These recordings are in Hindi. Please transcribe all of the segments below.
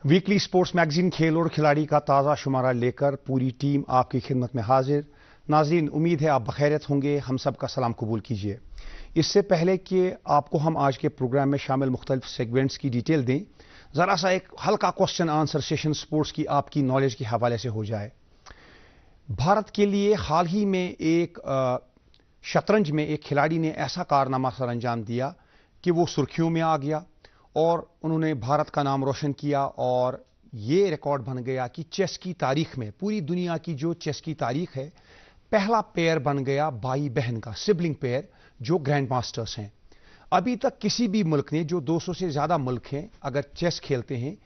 वीकली स्पोर्ट्स मैगजीन खेल और खिलाड़ी का ताज़ा शुमारा लेकर पूरी टीम आपकी खिदमत में हाजिर। नाजरीन, उम्मीद है आप बखैरियत होंगे। हम सब का सलाम कबूल कीजिए। इससे पहले कि आपको हम आज के प्रोग्राम में शामिल मुख्तलिफ सेगमेंट्स की डिटेल दें, ज़रा सा एक हल्का क्वेश्चन आंसर सेशन स्पोर्ट्स की आपकी नॉलेज के हवाले से हो जाए। भारत के लिए हाल ही में एक शतरंज में एक खिलाड़ी ने ऐसा कारनामा सर अंजाम दिया कि वो सुर्खियों में आ गया और उन्होंने भारत का नाम रोशन किया और ये रिकॉर्ड बन गया कि चेस की तारीख में, पूरी दुनिया की जो चेस की तारीख है, पहला पेयर बन गया भाई बहन का, सिबलिंग पेयर, जो ग्रैंड मास्टर्स हैं। अभी तक किसी भी मुल्क ने, जो 200 से ज्यादा मुल्क हैं अगर चेस खेलते हैं,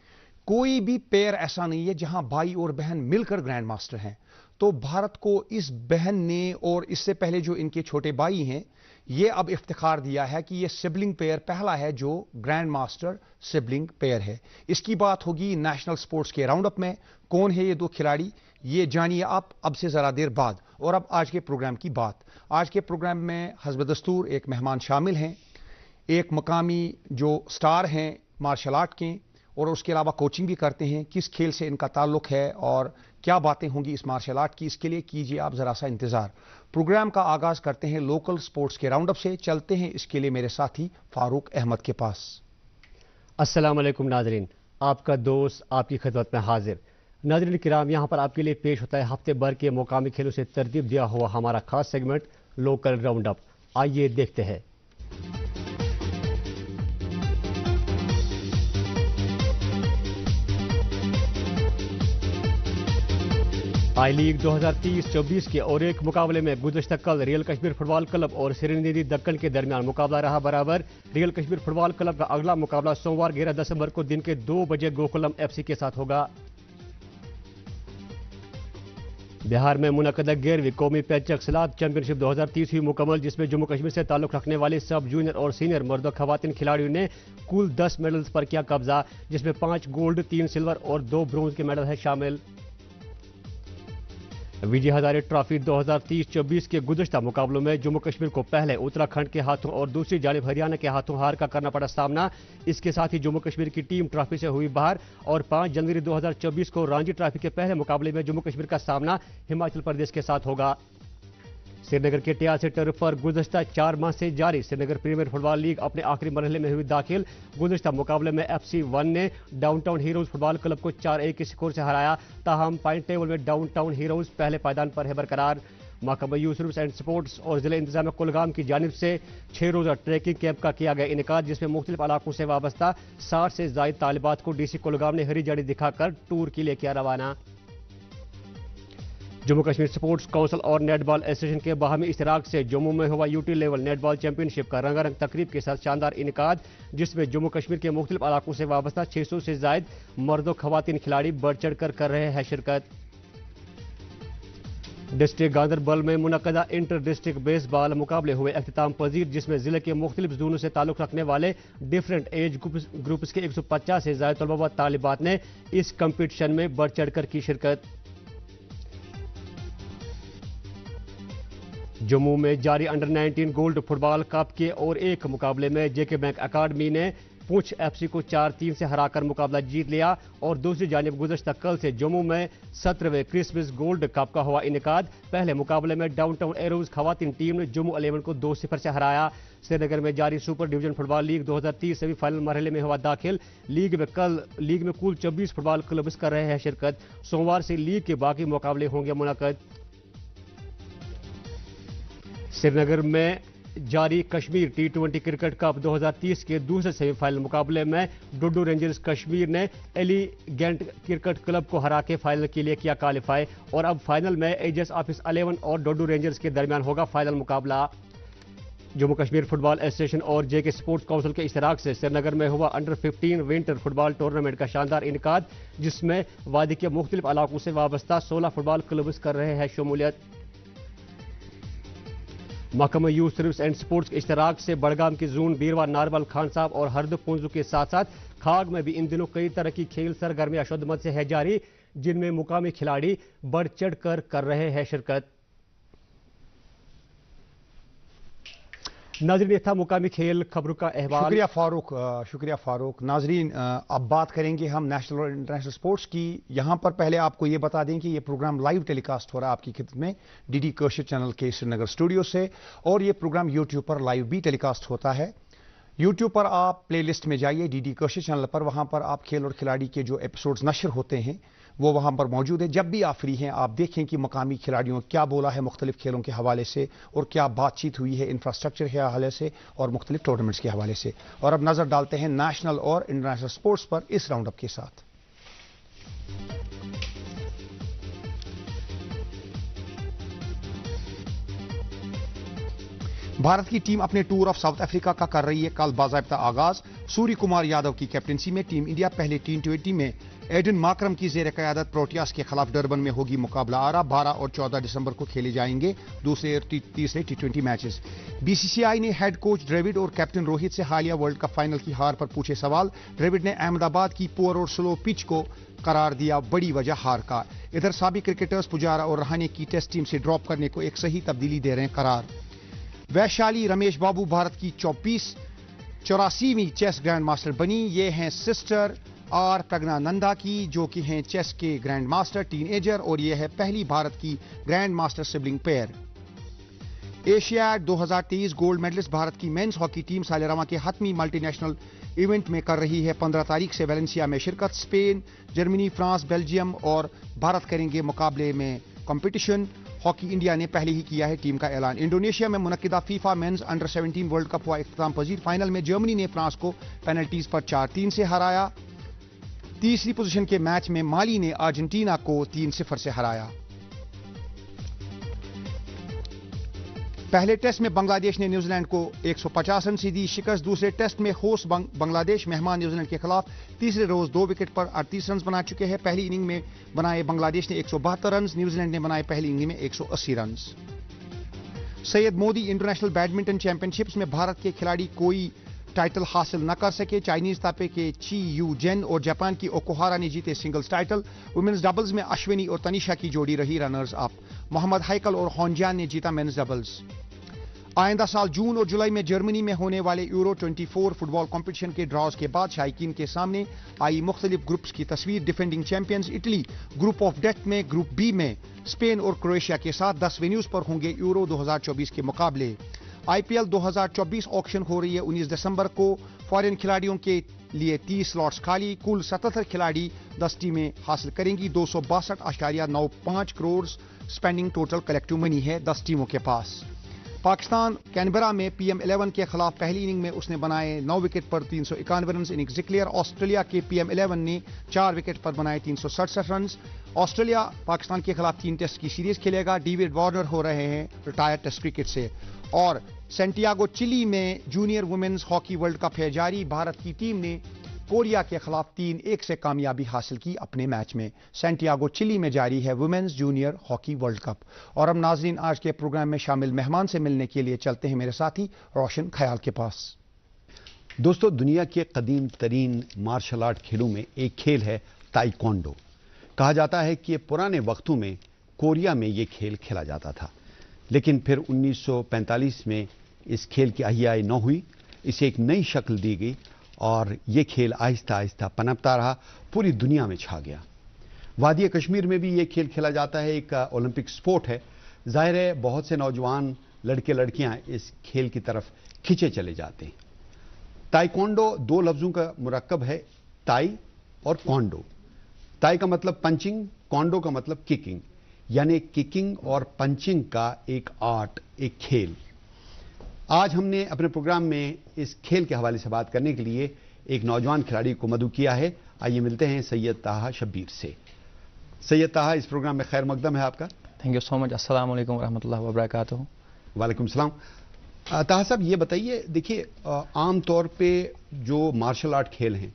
कोई भी पेयर ऐसा नहीं है जहां भाई और बहन मिलकर ग्रैंड मास्टर हैं। तो भारत को इस बहन ने और इससे पहले जो इनके छोटे भाई हैं, ये अब इफ्तिखार दिया है कि ये सिबलिंग पेयर पहला है जो ग्रैंड मास्टर सिबलिंग पेयर है। इसकी बात होगी नेशनल स्पोर्ट्स के राउंड अप में। कौन है ये दो खिलाड़ी, ये जानिए आप अब से जरा देर बाद। और अब आज के प्रोग्राम की बात। आज के प्रोग्राम में हस्ब दस्तूर एक मेहमान शामिल हैं, एक मकामी जो स्टार हैं मार्शल आर्ट के, और उसके अलावा कोचिंग भी करते हैं। किस खेल से इनका ताल्लुक है और क्या बातें होंगी इस मार्शल आर्ट की, इसके लिए कीजिए आप जरा सा इंतजार। प्रोग्राम का आगाज करते हैं लोकल स्पोर्ट्स के राउंड अप से। चलते हैं इसके लिए मेरे साथी फारूक अहमद के पास। अस्सलाम वालेकुम नाजरीन, आपका दोस्त आपकी खिदमत में हाजिर। नाजरीन किराम, यहाँ पर आपके लिए पेश होता है हफ्ते भर के मुकामी खेलों से तरतीब दिया हुआ हमारा खास सेगमेंट लोकल राउंड अप। आइए देखते हैं। आई लीग 2023-24 के और एक मुकाबले में गुज़श्ता कल रियल कश्मीर फुटबॉल क्लब और सिरनिधि दक्कन के दरमियान मुकाबला रहा बराबर। रियल कश्मीर फुटबॉल क्लब का अगला मुकाबला सोमवार 11 दिसंबर को दिन के 2 बजे गोकुलम एफसी के साथ होगा। बिहार में मुनक़दा 11वीं कौमी पेचक सलात चैंपियनशिप 2030 हुई मुकम्मल, जिसमें जम्मू कश्मीर से ताल्लुक रखने वाले सब जूनियर और सीनियर मर्द और खवातीन खिलाड़ियों ने कुल 10 मेडल्स पर किया कब्जा, जिसमें 5 गोल्ड, 3 सिल्वर और 2 ब्रोंज के मेडल हैं शामिल। विजय हजारे ट्रॉफी 2023-24 के गुज़श्ता मुकाबलों में जम्मू कश्मीर को पहले उत्तराखंड के हाथों और दूसरी जानिब हरियाणा के हाथों हार का करना पड़ा सामना। इसके साथ ही जम्मू कश्मीर की टीम ट्रॉफी से हुई बाहर और 5 जनवरी 2024 को रणजी ट्रॉफी के पहले मुकाबले में जम्मू कश्मीर का सामना हिमाचल प्रदेश के साथ होगा। श्रीनगर के टियासी टर्फ पर गुज़श्ता 4 माह से जारी श्रीनगर प्रीमियर फुटबॉल लीग अपने आखिरी मरहले में हुई दाखिल। गुज़श्ता मुकाबले में FC1 ने डाउनटाउन हीरोज फुटबॉल क्लब को 4-1 के स्कोर से हराया। ताहम पॉइंट टेबल में डाउनटाउन हीरोज पहले पायदान पर है बरकरार। महकमा यूथ एंड स्पोर्ट्स और जिला इंतजामिया कुलगाम की जानिब से 6 रोज़ा ट्रैकिंग कैंप का किया गया इनेकाद, जिसमें मुख्तलिफ इलाकों से वाबस्ता 60 से ज़ायद तालिबात को DC कुलगाम ने हरी झंडी दिखाकर टूर के लिए किया रवाना। जम्मू कश्मीर स्पोर्ट्स काउंसिल और नेटबॉल एसोसिएशन के बाहमी इश्तराक से जम्मू में हुआ यूटी लेवल नेटबॉल चैंपियनशिप का रंगारंग तकरीब के साथ शानदार इनेकाद, जिसमें जम्मू कश्मीर के मुख्तलिफ इलाकों से वाबस्ता 600 से जायद मर्द और खवातीन खिलाड़ी बढ़ चढ़ कर रहे हैं शिरकत। डिस्ट्रिक्ट गांदरबल में मुनक़दा इंटर डिस्ट्रिक्ट बेसबॉल मुकाबले हुए अख्तिताम पजीर, जिसमें जिले के मुख्तलिफ जोनों से ताल्लुक रखने वाले डिफरेंट एज ग्रुप्स के 150 से जायद तलबा व तालिबात ने इस कंपटीशन में बढ़ चढ़ कर की शिरकत। जम्मू में जारी अंडर 19 गोल्ड फुटबॉल कप के और एक मुकाबले में जेके बैंक अकादमी ने पुंछ FC को 4-3 से हराकर मुकाबला जीत लिया। और दूसरी जानिब गुज़श्ता कल से जम्मू में 17वें क्रिसमस गोल्ड कप का हुआ इनेकाद। पहले मुकाबले में डाउनटाउन एरोज खवातीन टीम ने जम्मू 11 को 2-0 से हराया। श्रीनगर में जारी super division football league 2030 semifinal मरहले में हुआ दाखिल। लीग में कुल 24 फुटबॉल क्लब्स कर रहे हैं शिरकत। सोमवार से लीग के बाकी मुकाबले होंगे मुनक़द। श्रीनगर में जारी कश्मीर T20 क्रिकेट कप 2030 के दूसरे सेमीफाइनल मुकाबले में डोडो रेंजर्स कश्मीर ने एलिगेंट क्रिकेट क्लब को हरा के फाइनल के लिए किया क्वालिफाई। और अब फाइनल में एजेस ऑफिस 11 और डोडो रेंजर्स के दरमियान होगा फाइनल मुकाबला। जम्मू कश्मीर फुटबॉल एसोसिएशन और जेके स्पोर्ट्स काउंसिल के इश्तराक से श्रीनगर में हुआ अंडर 15 विंटर फुटबॉल टूर्नामेंट का शानदार इनेकाद, जिसमें वादी के मुख्तलिफ इलाकों से वाबस्ता 16 फुटबॉल क्लब्स कर रहे हैं शमूलियत। महकमा यूथ सर्विस एंड स्पोर्ट्स के इश्तराक से बड़गाम के जून बीरवा नारबल खान साहब और हरद पुंजू के साथ साथ खाग में भी इन दिनों कई तरह की खेल सरगर्मियां शुद्धमत से है जारी, जिनमें मुकामी खिलाड़ी बढ़ चढ़ कर रहे हैं शिरकत। नाज़रीन, ये था मुकामी खेल खबरों का अहवाल। शुक्रिया फारूक। नाजरीन, अब बात करेंगे हम नेशनल और इंटरनेशनल स्पोर्ट्स की। यहाँ पर पहले आपको ये बता दें कि ये प्रोग्राम लाइव टेलीकास्ट हो रहा है आपकी खिदमत में डीडी कशिर चैनल के श्रीनगर स्टूडियो से, और ये प्रोग्राम यूट्यूब पर लाइव भी टेलीकास्ट होता है। यूट्यूब पर आप प्लेलिस्ट में जाइए डीडी कशिर चैनल पर, वहाँ पर आप खेल और खिलाड़ी के जो एपिसोड्स नशर होते हैं वो वहाँ पर मौजूद है। जब भी आप फ्री हैं आप देखें कि मकामी खिलाड़ियों क्या बोला है मुख्तलिफ खेलों के हवाले से, और क्या बातचीत हुई है इंफ्रास्ट्रक्चर के हवाले से और मुख्तलिफ टूर्नामेंट्स के हवाले से। और अब नजर डालते हैं नेशनल और इंटरनेशनल स्पोर्ट्स पर इस राउंड अप के साथ। भारत की टीम अपने टूर ऑफ साउथ अफ्रीका का कर रही है कल बाज़ाब्ता आगाज। सूर्य कुमार यादव की कैप्टनसी में टीम इंडिया पहले T20 में एडन माकरम की जेर क़यादत प्रोटियास के खिलाफ डरबन में होगी मुकाबला आरा। 12 और 14 दिसंबर को खेले जाएंगे दूसरे और तीसरे T20 मैचेस। बीसीसीआई ने हेड कोच द्रविड़ और कैप्टन रोहित से हालिया वर्ल्ड कप फाइनल की हार पर पूछे सवाल। द्रविड़ ने अहमदाबाद की पुअर और स्लो पिच को करार दिया बड़ी वजह हार का। इधर साबिक क्रिकेटर्स पुजारा और रहाणे की टेस्ट टीम से ड्रॉप करने को एक सही तब्दीली दे रहे हैं करार। वैशाली रमेश बाबू भारत की 84वीं चेस ग्रैंड मास्टर बनी। ये हैं सिस्टर आर प्रज्ञानंदा की, जो कि हैं चेस के ग्रैंड मास्टर टीनएजर, और ये है पहली भारत की grand master sibling pair. Asiad 2023 gold medalist Bharat की मेंस हॉकी टीम सालेरमा के हतमी मल्टीनेशनल इवेंट में कर रही है 15 तारीख से वेलेंसिया में शिरकत। स्पेन, जर्मनी, फ्रांस, बेल्जियम और भारत करेंगे मुकाबले में कंपटीशन। हॉकी इंडिया ने पहले ही किया है टीम का ऐलान। इंडोनेशिया में मुनक्किदा FIFA men's under 17 world cup हुआ इख्तिताम पजीर। फाइनल में जर्मनी ने फ्रांस को पेनल्टीज पर 4-3 से हराया। तीसरी पोजीशन के मैच में माली ने अर्जेंटीना को 3-0 से हराया। पहले टेस्ट में बांग्लादेश ने न्यूजीलैंड को 150 रन से दी शिकस्त। दूसरे टेस्ट में होस्ट बांग्लादेश मेहमान न्यूजीलैंड के खिलाफ तीसरे रोज 2 विकेट पर 38 रन बना चुके हैं। पहली इनिंग में बनाए बांग्लादेश ने 172 रन, न्यूजीलैंड ने बनाए पहली इनिंग में 180 run. Syed Modi international badminton championships में भारत के खिलाड़ी कोई टाइटल हासिल न कर सके। चाइनीज तापे के ची यू जेन और जापान की ओकुहारा ने जीते सिंगल्स टाइटल। वुमेन्स डबल्स में अश्विनी और तनिषा की जोड़ी रही रनर्स अप। मोहम्मद हैकल और हॉन्जियान ने जीता मेन्स डबल्स। आइंदा साल जून और जुलाई में जर्मनी में होने वाले यूरो 24 फुटबॉल कंपटीशन के ड्रॉज के बाद शायकीन के सामने आई मुख्तलिफ ग्रुप्स की तस्वीर। Defending champions Italy group of death में, ग्रुप बी में स्पेन और क्रोएशिया के साथ 10 वेन्यूज पर होंगे यूरो 2024 के मुकाबले। आईपीएल 2024 ऑक्शन हो रही है 19 दिसंबर को। फॉरेन खिलाड़ियों के लिए 30 स्लॉट्स खाली। कुल 77 खिलाड़ी 10 टीमें हासिल करेंगी। 262.95 crore spending total collective money है 10 टीमों के पास। पाकिस्तान कैनबरा में PM11 के खिलाफ पहली इनिंग में उसने बनाए 9 विकेट पर 391 रन, इनिंग्स डिक्लेयर। ऑस्ट्रेलिया के PM11 ने 4 विकेट पर बनाए 367 रन। ऑस्ट्रेलिया पाकिस्तान के खिलाफ 3 टेस्ट की सीरीज खेलेगा। डेविड वार्नर हो रहे हैं रिटायर टेस्ट क्रिकेट से। और सेंटियागो चिली में junior women's hockey world cup है जारी। भारत की टीम ने कोरिया के खिलाफ 3-1 से कामयाबी हासिल की अपने मैच में। सेंटियागो चिली में जारी है women's junior hockey world cup. और अब नाजरीन, आज के प्रोग्राम में शामिल मेहमान से मिलने के लिए चलते हैं मेरे साथी रोशन ख्याल के पास। दोस्तों, दुनिया के कदीम तरीन मार्शल आर्ट खेलों में एक खेल है ताइक्वांडो। कहा जाता है कि पुराने वक्तों में कोरिया में ये खेल खेला जाता था, लेकिन फिर 1945 में इस खेल की अहियाई न हुई, इसे एक नई शक्ल दी गई और ये खेल आहिस्ता आहिस्ता पनपता रहा, पूरी दुनिया में छा गया। वादी कश्मीर में भी ये खेल खेला जाता है, एक ओलंपिक स्पोर्ट है। जाहिर है बहुत से नौजवान लड़के लड़कियां इस खेल की तरफ खिंचे चले जाते हैं। ताइक्वांडो 2 लफ्ज़ों का मुरक्कब है, ताई और क्वांडो। ताई का मतलब पंचिंग, क्वांडो का मतलब किकिंग, यानी किकिंग और पंचिंग का एक आर्ट, एक खेल। आज हमने अपने प्रोग्राम में इस खेल के हवाले से बात करने के लिए एक नौजवान खिलाड़ी को मदऊ किया है। आइए मिलते हैं सैयद ताहा शब्बीर से। सैयद ताहा, इस प्रोग्राम में खैर मकदम है आपका। Thank you so much. अस्सलाम वालेकुम रहमतुल्लाहि व बरकातहू। वालेकुम सलाम। ताहा साहब, ये बताइए, देखिए आम तौर पे जो मार्शल आर्ट खेल हैं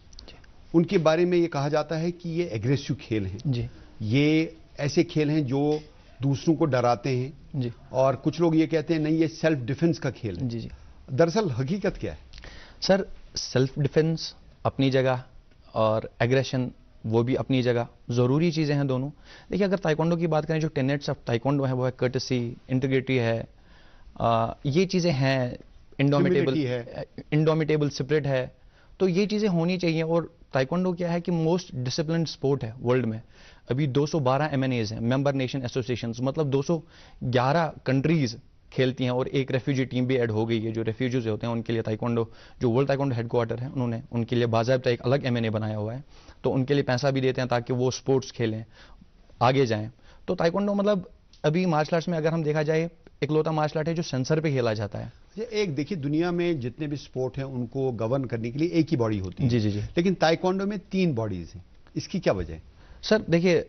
उनके बारे में ये कहा जाता है कि ये एग्रेसिव खेल हैं जी। ये ऐसे खेल हैं जो दूसरों को डराते हैं जी। और कुछ लोग ये कहते हैं नहीं, ये सेल्फ डिफेंस का खेल है। जी जी। दरअसल हकीकत क्या है? सर, सेल्फ डिफेंस अपनी जगह और एग्रेशन वो भी अपनी जगह, ज़रूरी चीज़ें हैं दोनों। देखिए, अगर ताइक्वांडो की बात करें, जो टेनेट्स ऑफ ताइक्वांडो है वो है कर्टसी, इंटीग्रिटी है, ये चीज़ें हैं, इंडोमिटेबल स्पिरिट है। तो ये चीजें होनी चाहिए। और ताइक्वांडो क्या है कि मोस्ट डिसिप्लिन्ड स्पोर्ट है वर्ल्ड में। अभी 212 MNAs हैं, मेंबर नेशन एसोसिएशंस, मतलब 211 कंट्रीज खेलती हैं और एक रेफ्यूजी टीम भी ऐड हो गई है। जो रेफ्यूजीज होते हैं उनके लिए ताइक्वांडो, जो वर्ल्ड ताइक्वांडो हेडक्वार्टर है, उन्होंने उनके लिए बाकायदा एक अलग MNA बनाया हुआ है। तो उनके लिए पैसा भी देते हैं ताकि वो स्पोर्ट्स खेलें, आगे जाएं। तो ताइक्वांडो मतलब अभी मार्शल आर्ट्स में अगर हम देखा जाए इकलौता मार्शल आर्ट है जो सेंसर पे खेला जाता है। एक देखिए, दुनिया में जितने भी स्पोर्ट हैं उनको गवर्न करने के लिए एक ही बॉडी होती है। जी जी जी। लेकिन ताइक्वांडो में 3 बॉडीज हैं, इसकी क्या वजह है? सर देखिए,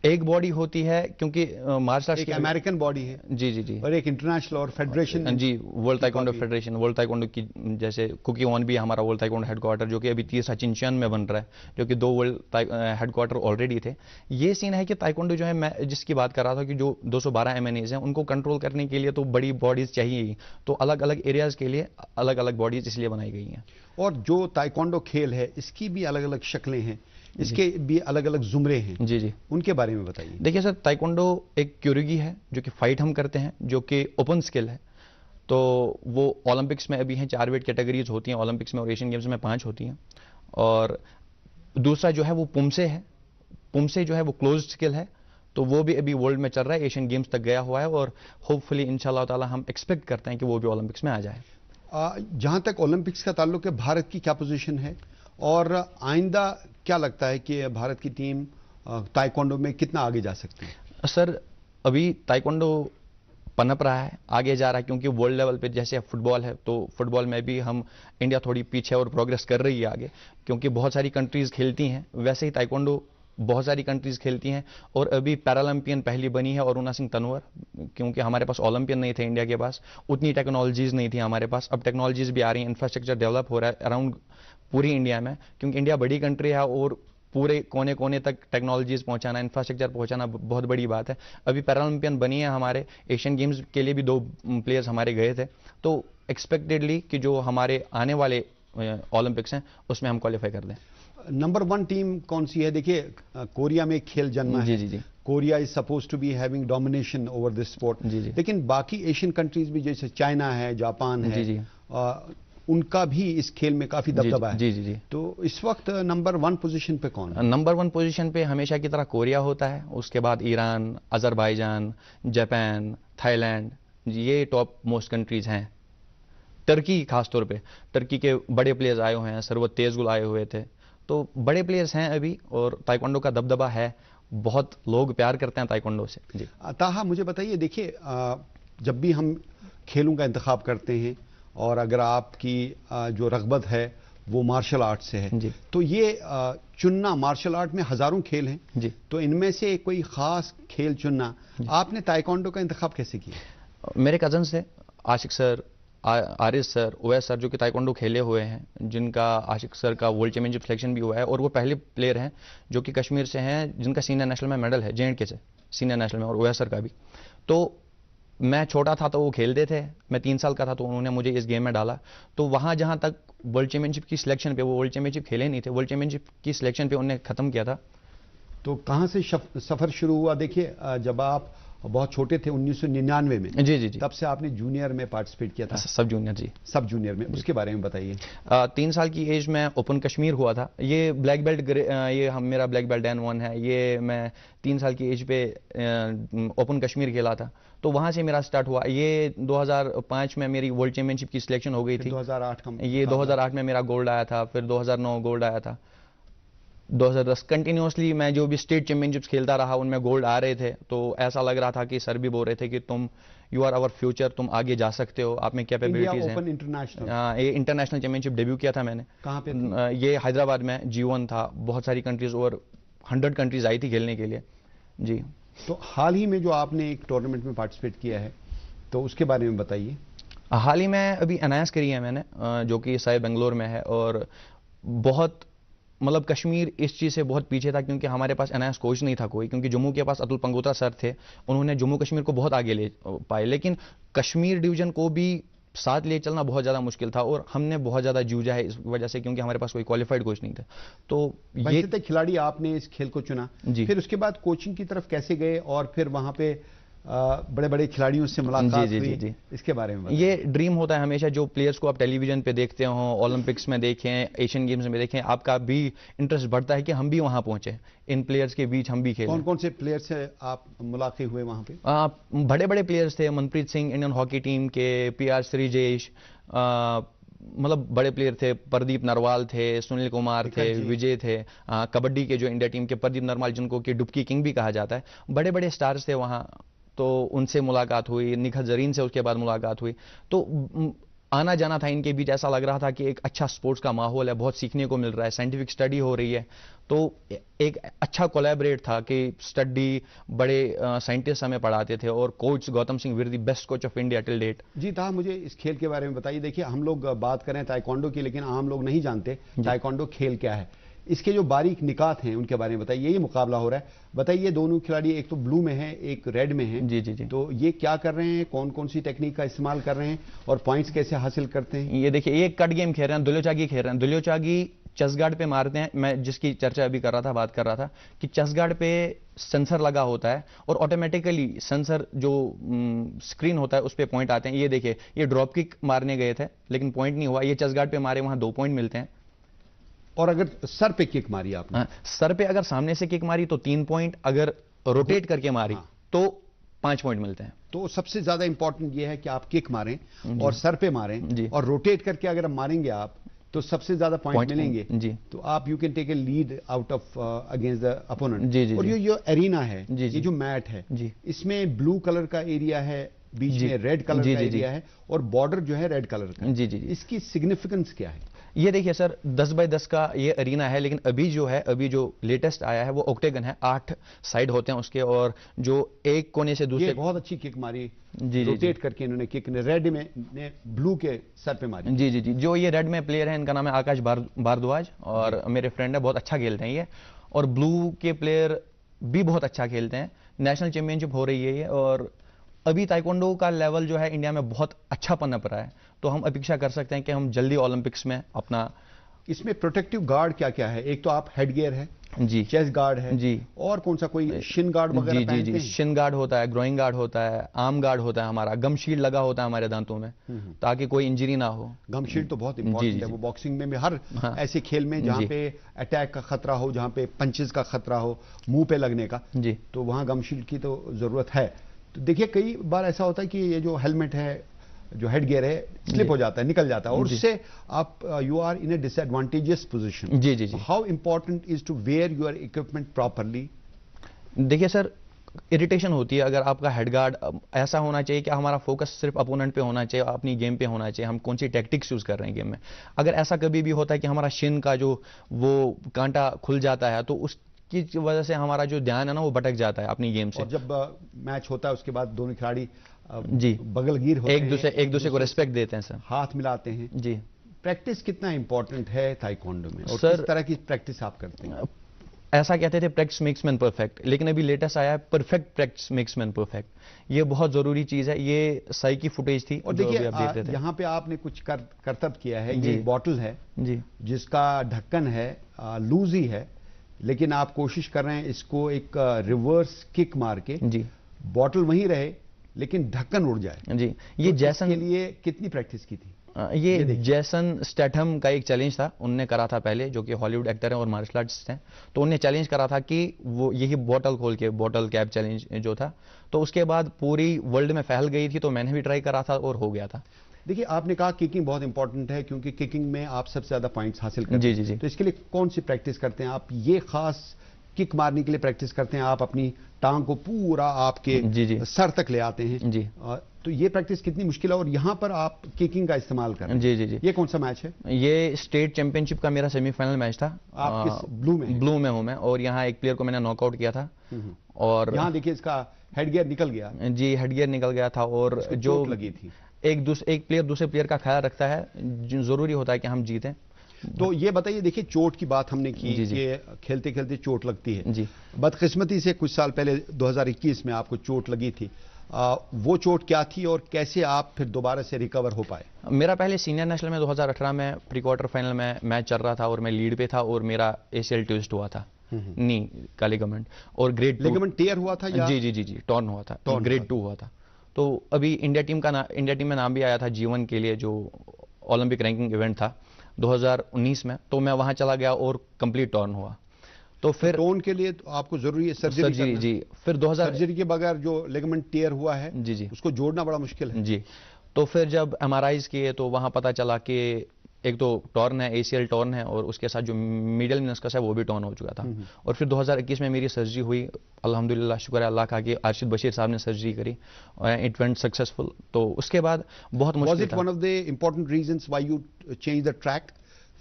एक बॉडी होती है क्योंकि मार्शल आर्ट्स एक अमेरिकन बॉडी है, जी जी जी, और एक इंटरनेशनल और फेडरेशन, जी world taekwondo federation, world taekwondo की जैसे कुकी वन भी हमारा वर्ल्ड ताइक्वांडो हेडक्वार्टर जो कि अभी 30 चिंचियान में बन रहा है, जो कि 2 वर्ल्ड हेडक्वार्टर ऑलरेडी थे। ये सीन है कि ताइक्वांडो जो है, मैं जिसकी बात कर रहा था कि जो 212 MNAs हैं उनको कंट्रोल करने के लिए तो बड़ी बॉडीज चाहिए ही। तो अलग अलग एरियाज के लिए अलग अलग बॉडीज इसलिए बनाई गई हैं। और जो ताइक्वांडो खेल है इसकी भी अलग अलग शक्लें हैं, इसके भी अलग अलग जुमरे हैं। जी जी, उनके बारे में बताइए। देखिए सर, ताइक्वांडो एक क्योरिगी है जो कि फाइट हम करते हैं, जो कि ओपन स्किल है। तो वो ओलंपिक्स में अभी हैं 4 वेट कैटेगरीज होती हैं ओलंपिक्स में, और एशियन गेम्स में 5 होती हैं। और दूसरा जो है वो पुमसे है। पुमसे जो है वो क्लोज्ड स्किल है, तो वो भी अभी वर्ल्ड में चल रहा है, एशियन गेम्स तक गया हुआ है। और होपफुली इंशाल्लाह ताला हम एक्सपेक्ट करते हैं कि वो भी ओलंपिक्स में आ जाए। जहां तक ओलंपिक्स का ताल्लुक है, भारत की क्या पोजीशन है, और आइंदा क्या लगता है कि भारत की टीम ताइक्वांडो में कितना आगे जा सकती है? सर अभी ताइक्वांडो पनप रहा है, आगे जा रहा है, क्योंकि वर्ल्ड लेवल पे जैसे फुटबॉल है तो फुटबॉल में भी हम इंडिया थोड़ी पीछे और प्रोग्रेस कर रही है आगे, क्योंकि बहुत सारी कंट्रीज खेलती हैं। वैसे ही ताइक्वांडो बहुत सारी कंट्रीज खेलती हैं। और अभी पैरालंपियन पहली बनी है अरुणा सिंह तनवर, क्योंकि हमारे पास ओलंपियन नहीं थे इंडिया के पास, उतनी टेक्नोलॉजीज नहीं थी हमारे पास। अब टेक्नोलॉजीज भी आ रही हैं, इंफ्रास्ट्रक्चर डेवलप हो रहा है अराउंड पूरी इंडिया में, क्योंकि इंडिया बड़ी कंट्री है और पूरे कोने कोने तक टेक्नोलॉजीज पहुंचाना, इंफ्रास्ट्रक्चर पहुंचाना बहुत बड़ी बात है। अभी पैरालंपियन बनी है हमारे, एशियन गेम्स के लिए भी 2 प्लेयर्स हमारे गए थे। तो एक्सपेक्टेडली कि जो हमारे आने वाले ओलंपिक्स हैं उसमें हम क्वालिफाई कर दें। नंबर 1 टीम कौन सी है? देखिए, कोरिया में एक खेल जन्मा है। जी जी जी, Korea is suppose to be having domination over this sport. जी जी, लेकिन बाकी एशियन कंट्रीज भी, जैसे चाइना है, जापान है, जी जी, उनका भी इस खेल में काफी दबदबा है। जी जी जी। तो इस वक्त नंबर 1 पोजीशन पे कौन है? नंबर 1 पोजीशन पे हमेशा की तरह कोरिया होता है, उसके बाद ईरान, अजरबैजान, जापान, थाईलैंड, ये टॉप मोस्ट कंट्रीज हैं। टर्की खासतौर पे, टर्की के बड़े प्लेयर्स आए हुए हैं, सरवत तेजगुल आए हुए थे। तो बड़े प्लेयर्स हैं अभी, और ताइक्वांडो का दबदबा है, बहुत लोग प्यार करते हैं ताइक्वांडो से। जी ताहा, मुझे बताइए, देखिए जब भी हम खेलों का इंतखाब करते हैं और अगर आपकी जो रग़बत है वो मार्शल आर्ट से है, तो ये चुनना, मार्शल आर्ट में हजारों खेल हैं जी, तो इनमें से कोई खास खेल चुनना, आपने ताइक्वांडो का इंतखाब कैसे किया? मेरे कजन थे, आशिक sir, Aaris sir, Uwais sir, जो कि ताइक्वांडो खेले हुए हैं, जिनका आशिक सर का वर्ल्ड चैंपियनशिप सिलेक्शन भी हुआ है, और वो पहले प्लेयर हैं जो कि कश्मीर से हैं, जिनका सीनियर नेशनल में मेडल है, JNK से सीनियर नेशनल में, और उवैस सर का भी। तो मैं छोटा था तो वो खेलते थे, मैं 3 साल का था तो उन्होंने मुझे इस गेम में डाला। तो वहां जहां तक वर्ल्ड चैंपियनशिप की सिलेक्शन पे, वो वर्ल्ड चैंपियनशिप खेले नहीं थे, वर्ल्ड चैंपियनशिप की सिलेक्शन पे उन्होंने खत्म किया था। तो कहां से सफर शुरू हुआ? देखिए, जब आप बहुत छोटे थे 1999 में, जी जी जी, तब से आपने जूनियर में पार्टिसिपेट किया था। सब जूनियर, जी सब जूनियर में, उसके बारे में बताइए। 3 साल की एज में ओपन कश्मीर हुआ था। ये ब्लैक बेल्ट, ये हम मेरा ब्लैक बेल्ट N1 है। ये मैं 3 साल की एज पे ओपन कश्मीर खेला था, तो वहां से मेरा स्टार्ट हुआ। ये 2005 में मेरी वर्ल्ड चैंपियनशिप की सिलेक्शन हो गई थी। 2008 का, ये 2008 में मेरा गोल्ड आया था, फिर 2009 गोल्ड आया था, 2010 कंटिन्यूसली मैं जो भी स्टेट चैंपियनशिप्स खेलता रहा उनमें गोल्ड आ रहे थे। तो ऐसा लग रहा था कि सर भी बोल रहे थे कि तुम, यू आर आवर फ्यूचर, तुम आगे जा सकते हो, आप में कैपेबिलिटीज हैं। ओपन इंटरनेशनल, ये इंटरनेशनल चैंपियनशिप डेब्यू किया था मैंने। कहाँ पे? ये हैदराबाद में G1 था। बहुत सारी कंट्रीज और 100 कंट्रीज आई थी खेलने के लिए। जी, तो हाल ही में जो आपने एक टूर्नामेंट में पार्टिसिपेट किया है, तो उसके बारे में बताइए। हाल ही में अभी अनाउंस करी है मैंने, जो कि साई बेंगलोर में है। और बहुत मतलब कश्मीर इस चीज़ से बहुत पीछे था, क्योंकि हमारे पास एनआईएस कोच नहीं था कोई, क्योंकि जम्मू के पास अतुल पंगोत्रा सर थे, उन्होंने जम्मू कश्मीर को बहुत आगे ले पाए, लेकिन कश्मीर डिवीजन को भी साथ ले चलना बहुत ज़्यादा मुश्किल था, और हमने बहुत ज़्यादा जूझा है इस वजह से, क्योंकि हमारे पास कोई क्वालिफाइड कोच नहीं था। तो ये खिलाड़ी आपने इस खेल को चुना, फिर उसके बाद कोचिंग की तरफ कैसे गए, और फिर वहां पे बड़े बड़े खिलाड़ियों से मुलाकात जी, हुई, जी। इसके बारे में बताइए। ये ड्रीम होता है हमेशा, जो प्लेयर्स को आप टेलीविजन पे देखते हो, ओलंपिक्स में देखें, एशियन गेम्स में देखें, आपका भी इंटरेस्ट बढ़ता है कि हम भी वहां पहुंचे, इन प्लेयर्स के बीच हम भी खेलें। कौन कौन से प्लेयर से आप मुलाकात हुए वहां पे? बड़े बड़े प्लेयर्स थे, Manpreet Singh Indian hockey team के, PR श्रीजेश, मतलब बड़े प्लेयर थे, प्रदीप नरवाल थे, सुनील कुमार थे, विजय थे, कबड्डी के जो इंडिया टीम के प्रदीप नरवाल, जिनको कि डुबकी किंग भी कहा जाता है, बड़े बड़े स्टार्स थे वहाँ। तो उनसे मुलाकात हुई, निखत जरीन से उसके बाद मुलाकात हुई। तो आना जाना था इनके बीच, ऐसा लग रहा था कि एक अच्छा स्पोर्ट्स का माहौल है, बहुत सीखने को मिल रहा है, साइंटिफिक स्टडी हो रही है। तो एक अच्छा कोलैबोरेट था कि स्टडी बड़े साइंटिस्ट हमें पढ़ाते थे, और coach Gautam Singh Veer the best coach of India till date. जी था, मुझे इस खेल के बारे में बताइए। देखिए, हम लोग बात करें ताइक्वांडो की, लेकिन आम लोग नहीं जानते ताइक्वांडो खेल क्या है। इसके जो बारीक निकात हैं उनके बारे में बताइए। यही मुकाबला हो रहा है, बताइए। दोनों खिलाड़ी एक तो ब्लू में है, एक रेड में है। जी जी जी। तो ये क्या कर रहे हैं, कौन कौन सी टेक्निक का इस्तेमाल कर रहे हैं और पॉइंट्स कैसे हासिल करते हैं? ये देखिए, ये कट गेम खेल रहे हैं, दुल्योचागी खेल रहे हैं। दुल्योचागी चेस्ट पे मारते हैं। मैं जिसकी चर्चा अभी कर रहा था, बात कर रहा था कि चेस्ट पे सेंसर लगा होता है, और ऑटोमेटिकली सेंसर जो स्क्रीन होता है उस पर पॉइंट आते हैं। ये देखिए, ये ड्रॉप किक मारने गए थे लेकिन पॉइंट नहीं हुआ, ये चेस्ट पे मारे, वहां 2 पॉइंट मिलते हैं। और अगर सर पे किक मारी आपने? सर पे अगर सामने से किक मारी तो 3 पॉइंट, अगर रोटेट करके मारी तो 5 पॉइंट मिलते हैं। तो सबसे ज्यादा इंपॉर्टेंट ये है कि आप किक मारें और सर पे मारें, और रोटेट करके अगर मारेंगे आप तो सबसे ज्यादा पॉइंट मिलेंगे। जी। तो आप you can take a lead out of against the opponent. जी जी। और ये एरिना है, जी, ये जो मैट है, जी, इसमें ब्लू कलर का एरिया है, बीच में रेड कलर का एरिया है, और बॉर्डर जो है रेड कलर का। जी जी। इसकी सिग्निफिकेंस क्या है? ये देखिए सर, 10 बाय 10 का ये अरीना है, लेकिन अभी जो लेटेस्ट आया है वो ऑक्टेगन है, 8 साइड होते हैं उसके, और जो एक कोने से दूसरे। ये बहुत अच्छी किक मारी, जी, रोटेट करके इन्होंने किक ने रेड में ने ब्लू के सर पे मारी। जी जी जी। जो ये रेड में प्लेयर है, इनका नाम है आकाश भारद्वाज, और मेरे फ्रेंड है, बहुत अच्छा खेलते हैं ये। और ब्लू के प्लेयर भी बहुत अच्छा खेलते हैं। नेशनल चैंपियनशिप हो रही है ये, और अभी ताइक्वांडो का लेवल जो है इंडिया में बहुत अच्छा पनप रहा है, तो हम अपेक्षा कर सकते हैं कि हम जल्दी ओलंपिक्स में अपना। इसमें प्रोटेक्टिव गार्ड क्या क्या है? एक तो आप हेड गियर है जी, चेस्ट गार्ड है जी, और कौन सा कोई शिन गार्ड वगैरह जी पहनते जी हैं? शिन गार्ड होता है, ग्रोइंग गार्ड होता है, आर्म गार्ड होता है, हमारा गम शील्ड लगा होता है हमारे दांतों में, ताकि कोई इंजरी ना हो। गम शील्ड तो बहुत इंपॉर्टेंट है, वो बॉक्सिंग में हर ऐसे खेल में जहां पे अटैक का खतरा हो, जहां पे पंचेस का खतरा हो, मुंह पे लगने का, जी, तो वहां गम शील्ड की तो जरूरत है। तो देखिए, कई बार ऐसा होता है कि ये जो हेलमेट है, जो हेड गियर है, स्लिप हो जाता है, निकल जाता है, और उससे आप you are in a disadvantageous position. जी जी जी। How important is to wear your equipment properly? देखिए सर, इरिटेशन होती है अगर आपका हेड गार्ड ऐसा होना चाहिए कि हमारा फोकस सिर्फ अपोनेंट पे होना चाहिए, अपनी गेम पे होना चाहिए, हम कौन सी टैक्टिक्स यूज कर रहे हैं गेम में। अगर ऐसा कभी भी होता है कि हमारा शिन का जो वो कांटा खुल जाता है, तो उसकी वजह से हमारा जो ध्यान है ना वो भटक जाता है अपनी गेम से। और जब मैच होता है उसके बाद दोनों खिलाड़ी जी बगलगीर होते हैं, एक दूसरे को रिस्पेक्ट देते हैं सर, हाथ मिलाते हैं। जी। प्रैक्टिस कितना इंपॉर्टेंट है ताइक्वांडो में, और सर, किस तरह की प्रैक्टिस आप करते हैं? ऐसा कहते थे प्रैक्टिस मेक्स मैन परफेक्ट, लेकिन अभी लेटेस्ट आया है perfect practice makes man perfect. ये बहुत जरूरी चीज है, ये सही की फुटेज थी। और देखिए, यहाँ पे आपने कुछ करतब किया है। ये बॉटल है जी, जिसका ढक्कन है, लूज ही है, लेकिन आप कोशिश कर रहे हैं इसको एक रिवर्स किक मार के जी, बॉटल वहीं रहे लेकिन ढक्कन उड़ जाए। जी। ये तो जैसन के लिए कितनी प्रैक्टिस की थी? ये जैसन स्टैथम का एक चैलेंज था, उनने करा था पहले, जो कि हॉलीवुड एक्टर हैं और मार्शल आर्टिस्ट हैं। तो उनने चैलेंज करा था कि वो यही बॉटल खोल के, बॉटल कैप चैलेंज जो था, तो उसके बाद पूरी वर्ल्ड में फैल गई थी, तो मैंने भी ट्राई करा था और हो गया था। देखिए, आपने कहा किकिंग बहुत इंपॉर्टेंट है, क्योंकि किकिंग में आप सबसे ज्यादा पॉइंट्स हासिल करते हैं। जी जी जी। तो इसके लिए कौन सी प्रैक्टिस करते हैं आप? ये खास किक मारने के लिए प्रैक्टिस करते हैं आप, अपनी टांग को पूरा आपके जी सर तक ले आते हैं जी। तो ये प्रैक्टिस कितनी मुश्किल है, और यहाँ पर आप किकिंग का इस्तेमाल कर रहे हैं? जी जी जी। ये कौन सा मैच है? ये स्टेट चैंपियनशिप का मेरा सेमीफाइनल मैच था। आप किस ब्लू में? ब्लू में हूं मैं, और यहाँ एक प्लेयर को मैंने नॉकआउट किया था। और यहाँ देखिए, इसका हेड गियर निकल गया। जी, हेड गियर निकल गया था, और जो लगी थी। एक प्लेयर दूसरे प्लेयर का ख्याल रखता है, जरूरी होता है कि हम जीतें। तो ये बताइए, देखिए चोट की बात हमने की, ये खेलते खेलते चोट लगती है जी। बदकिस्मती से कुछ साल पहले 2021 में आपको चोट लगी थी, वो चोट क्या थी और कैसे आप फिर दोबारा से रिकवर हो पाए? मेरा पहले सीनियर नेशनल में 2018 में प्री क्वार्टर फाइनल में मैच चल रहा था, और मैं लीड पे था, और मेरा ACL ट्विस्ट हुआ था। नी का लिगामेंट, और ग्रेड 2 लिगामेंट टियर हुआ था या? जी टॉर्न हुआ था, ग्रेड 2 हुआ था। तो अभी इंडिया टीम में नाम भी आया था G1 के लिए, जो ओलंपिक रैंकिंग इवेंट था 2019 में, तो मैं वहां चला गया और कंप्लीट टॉर्न हुआ। तो फिर टोन के लिए तो आपको जरूरी है सर्जरी जी। फिर 2000 सर्जरी के बगैर जो लिगामेंट टियर हुआ है जी उसको जोड़ना बड़ा मुश्किल है जी। तो फिर जब MRIs किए तो वहां पता चला कि एक तो टॉर्न है, ACL टॉर्न है, और उसके साथ जो मीडियल मेनिस्कस है वो भी टॉर्न हो चुका था। और फिर 2021 में मेरी सर्जरी हुई, अल्हम्दुलिल्लाह, शुक्र है अल्लाह का कि अर्शिद बशीर साहब ने सर्जरी करी और इट वेंट सक्सेसफुल। तो उसके बाद बहुत मुश्किल था। Was it one of the important reasons why you changed the track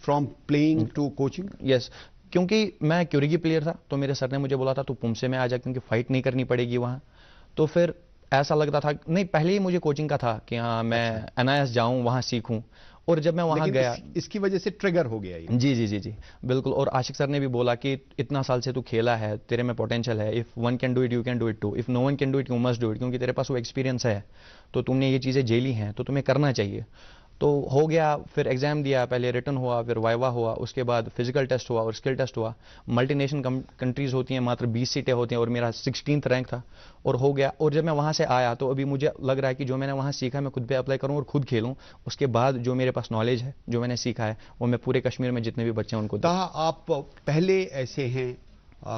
from playing to coaching? Yes, क्योंकि मैं क्यूरिगी प्लेयर था, तो मेरे सर ने मुझे बोला था तू पुमसे में आ जा, क्योंकि फाइट नहीं करनी पड़ेगी वहां। तो फिर ऐसा लगता था, नहीं पहले ही मुझे कोचिंग का था कि हाँ मैं NIS जाऊं, वहां सीखूं। और जब मैं वहां गया, इसकी वजह से ट्रिगर हो गया ये। जी बिल्कुल। और आशिक सर ने भी बोला कि इतना साल से तू खेला है, तेरे में पोटेंशियल है, if one can do it you can do it too, if no one can do it you must do it, क्योंकि तेरे पास वो एक्सपीरियंस है, तो तुमने ये चीजें झेली हैं, तो तुम्हें करना चाहिए। तो हो गया, फिर एग्जाम दिया, पहले रिटन हुआ, फिर वाइवा हुआ, उसके बाद फिजिकल टेस्ट हुआ और स्किल टेस्ट हुआ। मल्टीनेशनल कंट्रीज होती हैं, मात्र 20 सीटें होती हैं, और मेरा 16th रैंक था, और हो गया। और जब मैं वहां से आया तो अभी मुझे लग रहा है कि जो मैंने वहां सीखा मैं खुद पे अप्लाई करूं और खुद खेलूं। उसके बाद जो मेरे पास नॉलेज है, जो मैंने सीखा है, वो मैं पूरे कश्मीर में जितने भी बच्चे हैं उनको दूं। आप पहले ऐसे हैं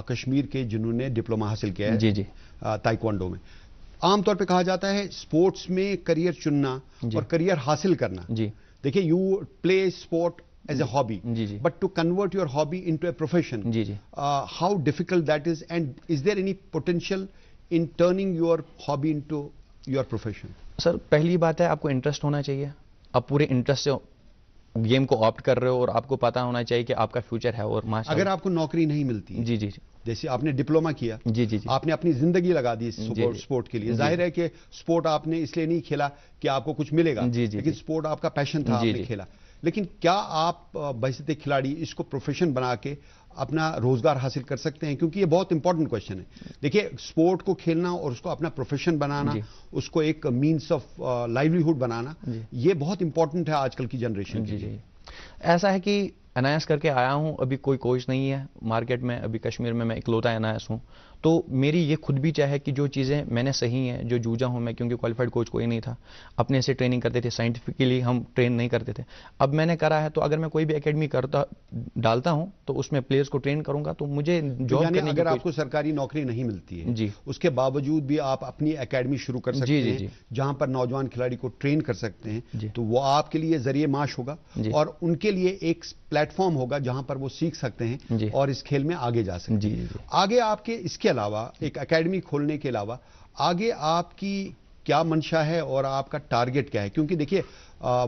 कश्मीर के जिन्होंने डिप्लोमा हासिल किया है जी ताइक्वांडो में। आमतौर पे कहा जाता है स्पोर्ट्स में करियर चुनना और करियर हासिल करना, जी, देखिए you play sport as a hobby, जी, but to convert your hobby into a profession, जी, how difficult that is, and is there any potential in turning your hobby into your profession? Sir, पहली बात है आपको इंटरेस्ट होना चाहिए। आप पूरे इंटरेस्ट से गेम को ऑप्ट कर रहे हो और आपको पता होना चाहिए कि आपका फ्यूचर है। और अगर आपको नौकरी नहीं मिलती, जी, जैसे आपने डिप्लोमा किया, जी, आपने अपनी जिंदगी लगा दी स्पोर्ट के लिए, जाहिर है कि स्पोर्ट आपने इसलिए नहीं खेला कि आपको कुछ मिलेगा, लेकिन स्पोर्ट आपका पैशन था, आपने खेला। लेकिन क्या आप बहसीत खिलाड़ी इसको प्रोफेशन बना के अपना रोजगार हासिल कर सकते हैं? क्योंकि ये बहुत इंपॉर्टेंट क्वेश्चन है। देखिए, स्पोर्ट को खेलना और उसको अपना प्रोफेशन बनाना, उसको एक मीन्स ऑफ लाइवलीहुड बनाना, ये बहुत इंपॉर्टेंट है आजकल की जनरेशन के लिए। ऐसा है कि NIS करके आया हूं, अभी कोई कोच नहीं है मार्केट में, अभी कश्मीर में मैं इकलौता NIS हूं। तो मेरी ये खुद भी चाहे कि जो चीज़ें मैंने सही हैं, जो जूझा हूं मैं, क्योंकि क्वालिफाइड कोच कोई नहीं था, अपने से ट्रेनिंग करते थे, साइंटिफिकली हम ट्रेन नहीं करते थे। अब मैंने करा है, तो अगर मैं कोई भी एकेडमी डालता हूं तो उसमें प्लेयर्स को ट्रेन करूंगा, तो मुझे जॉब करने की, अगर आपको सरकारी नौकरी नहीं मिलती है जी, उसके बावजूद भी आप अपनी एकेडमी शुरू कर सकते हैं जहां पर नौजवान खिलाड़ी को ट्रेन कर सकते हैं, तो वो आपके लिए जरिए माश होगा और उनके लिए एक प्लेटफॉर्म होगा जहां पर वो सीख सकते हैं और इस खेल में आगे जा सकते हैं। आगे आपके इसके अलावा, एक एकेडमी खोलने के अलावा, आगे आपकी क्या मंशा है और आपका टारगेट क्या है? क्योंकि देखिए,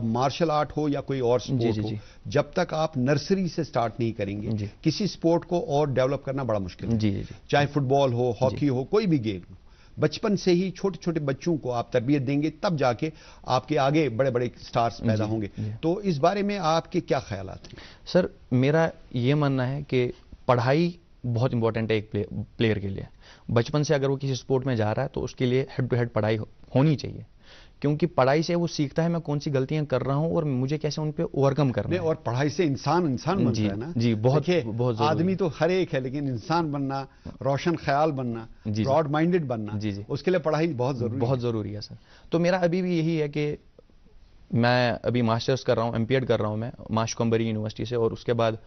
मार्शल आर्ट हो या कोई और स्पोर्ट हो, जब तक आप नर्सरी से स्टार्ट नहीं करेंगे, किसी स्पोर्ट को और डेवलप करना बड़ा मुश्किल है। चाहे फुटबॉल हो, हॉकी हो, कोई भी गेम हो, बचपन से ही छोटे छोटे बच्चों को आप तरबियत देंगे, तब जाके आपके आगे बड़े बड़े स्टार्स पैदा होंगे। तो इस बारे में आपके क्या ख्यालात हैं? सर, मेरा ये मानना है कि पढ़ाई बहुत इंपॉर्टेंट है एक प्लेयर के लिए। बचपन से अगर वो किसी स्पोर्ट में जा रहा है तो उसके लिए हेड टू हेड पढ़ाई होनी चाहिए, क्योंकि पढ़ाई से वो सीखता है मैं कौन सी गलतियां कर रहा हूं और मुझे कैसे उन पे ओवरकम करना है। और पढ़ाई से इंसान बनता है ना जी, बहुत आदमी तो हर एक है, लेकिन इंसान बनना, रोशन ख्याल बनना, ब्रॉड माइंडेड बनना, उसके लिए पढ़ाई बहुत जरूरी है सर। तो मेरा अभी भी यही है कि मैं अभी मास्टर्स कर रहा हूँ, MPEd कर रहा हूँ मैं माशकोम्बरी यूनिवर्सिटी से, और उसके बाद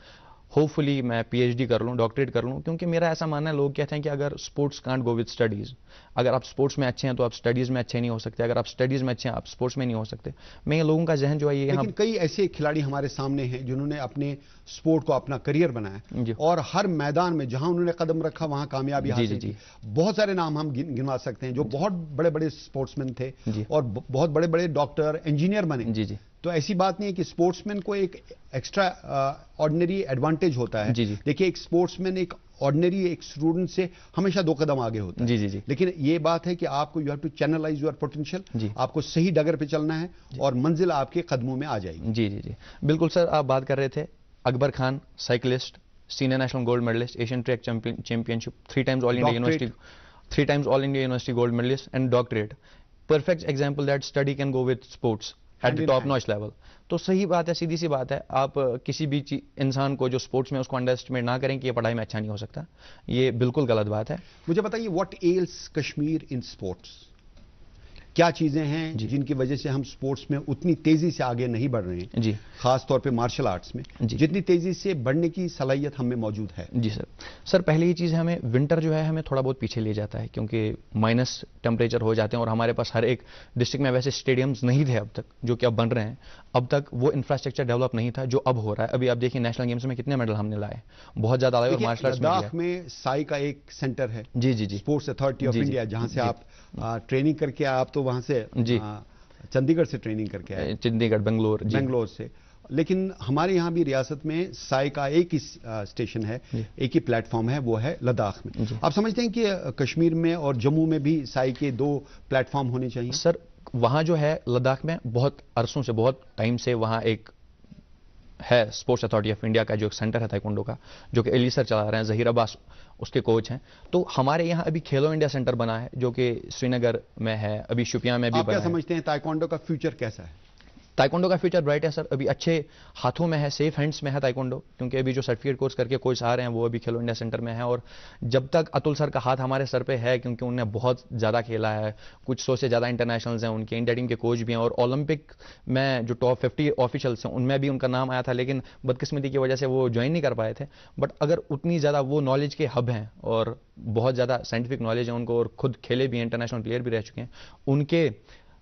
होपफुली मैं PhD कर लूँ, डॉक्टरेट कर लूँ। क्योंकि मेरा ऐसा मानना है, लोग कहते हैं कि अगर sports can't go with studies, अगर आप स्पोर्ट्स में अच्छे हैं तो आप स्टडीज में अच्छे नहीं हो सकते, अगर आप स्टडीज में अच्छे हैं आप स्पोर्ट्स में नहीं हो सकते। मैं लोगों का जहन जो है ये, लेकिन कई ऐसे खिलाड़ी हमारे सामने हैं जिन्होंने अपने स्पोर्ट को अपना करियर बनाया और हर मैदान में जहां उन्होंने कदम रखा वहां कामयाबी हासिल की। बहुत सारे नाम हम गिनवा सकते हैं जो बहुत बड़े बड़े स्पोर्ट्समैन थे और बहुत बड़े बड़े डॉक्टर, इंजीनियर बने। तो ऐसी बात नहीं है कि स्पोर्ट्समैन को एक एक्स्ट्रा ऑर्डिनरी एडवांटेज होता है। देखिए, एक स्पोर्ट्समैन एक ऑर्डिनरी एक स्टूडेंट से हमेशा 2 कदम आगे होता है। लेकिन ये बात है कि आपको you have to channelize your potential, आपको सही डगर पे चलना है और मंजिल आपके कदमों में आ जाएगी। जी, बिल्कुल सर। आप बात कर रहे थे Akbar Khan, cyclist, senior national gold medalist, Asian track championship, 3 times all India university gold medalist, and doctorate. Perfect example that study can go with sports. At the top notch level. तो सही बात है, सीधी सी बात है, आप किसी भी इंसान को जो स्पोर्ट्स में उसको अंडर एस्टिमेट ना करें कि ये पढ़ाई में अच्छा नहीं हो सकता, ये बिल्कुल गलत बात है। मुझे बताइए, what else Kashmir in sports? क्या चीजें हैं जिनकी वजह से हम स्पोर्ट्स में उतनी तेजी से आगे नहीं बढ़ रहे हैं, जी, खास तौर पे मार्शल आर्ट्स में, जितनी तेजी से बढ़ने की सलाहियत हमें मौजूद है? जी सर, पहले ही चीज़ है, हमें विंटर जो है हमें थोड़ा बहुत पीछे ले जाता है, क्योंकि माइनस टेम्परेचर हो जाते हैं और हमारे पास हर एक डिस्ट्रिक्ट में वैसे स्टेडियम्स नहीं थे अब तक, जो कि अब बन रहे हैं। अब तक वो इंफ्रास्ट्रक्चर डेवलप नहीं था जो अब हो रहा है। अभी आप देखिए नेशनल गेम्स में कितने मेडल हमने लाए, बहुत ज्यादा लाए। और मार्शल आर्ट्स लद्दाख में साई का एक सेंटर है, जी, स्पोर्ट्स अथॉरिटी ऑफ इंडिया, जहां से आप ट्रेनिंग करके, आप तो वहां से चंडीगढ़ से ट्रेनिंग करके आए, चंडीगढ़, बेंगलोर से। लेकिन हमारे यहाँ भी रियासत में साई का एक ही स्टेशन है, एक ही प्लेटफॉर्म है, वो है लद्दाख में। आप समझते हैं कि कश्मीर में और जम्मू में भी साई के 2 प्लेटफॉर्म होने चाहिए? सर, वहाँ जो है लद्दाख में बहुत अरसों से, बहुत टाइम से वहाँ एक है स्पोर्ट्स अथॉरिटी ऑफ इंडिया का जो एक सेंटर है ताइक्वांडो का, जो कि एली सर चला रहे हैं, जहीर अब्बास उसके कोच हैं। तो हमारे यहाँ अभी खेलो इंडिया सेंटर बना है जो कि श्रीनगर में है, अभी शुपियां में भी बना है। आप क्या समझते हैं ताइक्वांडो का फ्यूचर कैसा है? ताइक्वांडो का फ्यूचर ब्राइट है सर, अभी अच्छे हाथों में है, सेफ हैंड्स में है ताइक्वांडो, क्योंकि अभी जो सर्टिफिकेट कोर्स करके कोच आ रहे हैं वो अभी खेलो इंडिया सेंटर में है। और जब तक अतुल सर का हाथ हमारे सर पे है, क्योंकि उन्होंने बहुत ज़्यादा खेला है, कुछ 100 से ज़्यादा इंटरनेशनल्स हैं उनके, इंडिया टीम के कोच भी हैं, और ओलंपिक में जो टॉप 50 ऑफिशियल्स हैं उनमें भी उनका नाम आया था, लेकिन बदकिस्मती की वजह से वो ज्वाइन नहीं कर पाए थे। बट अगर उतनी ज़्यादा वो नॉलेज के हब हैं और बहुत ज़्यादा साइंटिफिक नॉलेज है उनको, और खुद खेले भी हैं, इंटरनेशनल प्लेयर भी रह चुके हैं, उनके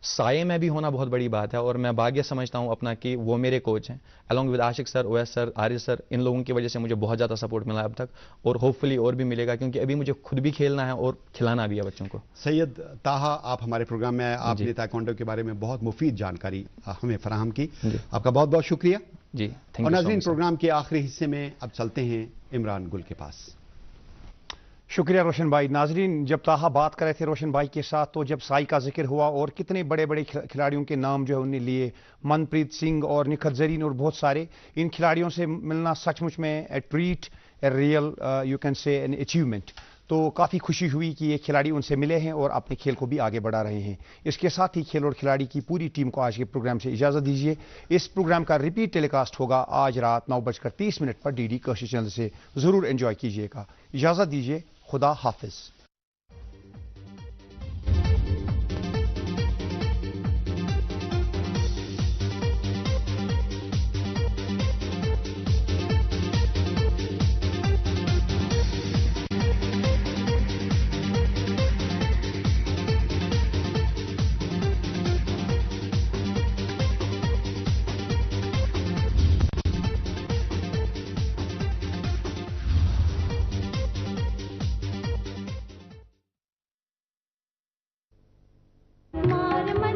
साये में भी होना बहुत बड़ी बात है। और मैं भाग्य समझता हूं अपना कि वो मेरे कोच हैं, along with Ashiq sir, OS sir, Arif sir. इन लोगों की वजह से मुझे बहुत ज़्यादा सपोर्ट मिला अब तक, और होपफुली और भी मिलेगा, क्योंकि अभी मुझे खुद भी खेलना है और खिलाना भी है बच्चों को। सैयद ताहा, आप हमारे प्रोग्राम में आए, आपने ताइक्वांडो के बारे में बहुत मुफीद जानकारी हमें फराहम की, आपका बहुत बहुत शुक्रिया जी। और नाज़रीन, प्रोग्राम के आखिरी हिस्से में अब चलते हैं इमरान गुल के पास। शुक्रिया रोशन भाई। नाजरीन, जब ताहा बात कर रहे थे रोशन भाई के साथ, तो जब साई का जिक्र हुआ और कितने बड़े बड़े खिलाड़ियों के नाम जो है उन्हें लिए, मनप्रीत सिंह और निखत जरीन और बहुत सारे, इन खिलाड़ियों से मिलना सचमुच में a treat, a real you can say an achievement. तो काफ़ी खुशी हुई कि ये खिलाड़ी उनसे मिले हैं और अपने खेल को भी आगे बढ़ा रहे हैं। इसके साथ ही खेल और खिलाड़ी की पूरी टीम को आज के प्रोग्राम से इजाज़त दीजिए। इस प्रोग्राम का रिपीट टेलीकास्ट होगा आज रात 9:30 पर DD कशिश चैनल से। ज़रूर एंजॉय कीजिएगा। इजाज़त दीजिए, खुदा हाफिज़।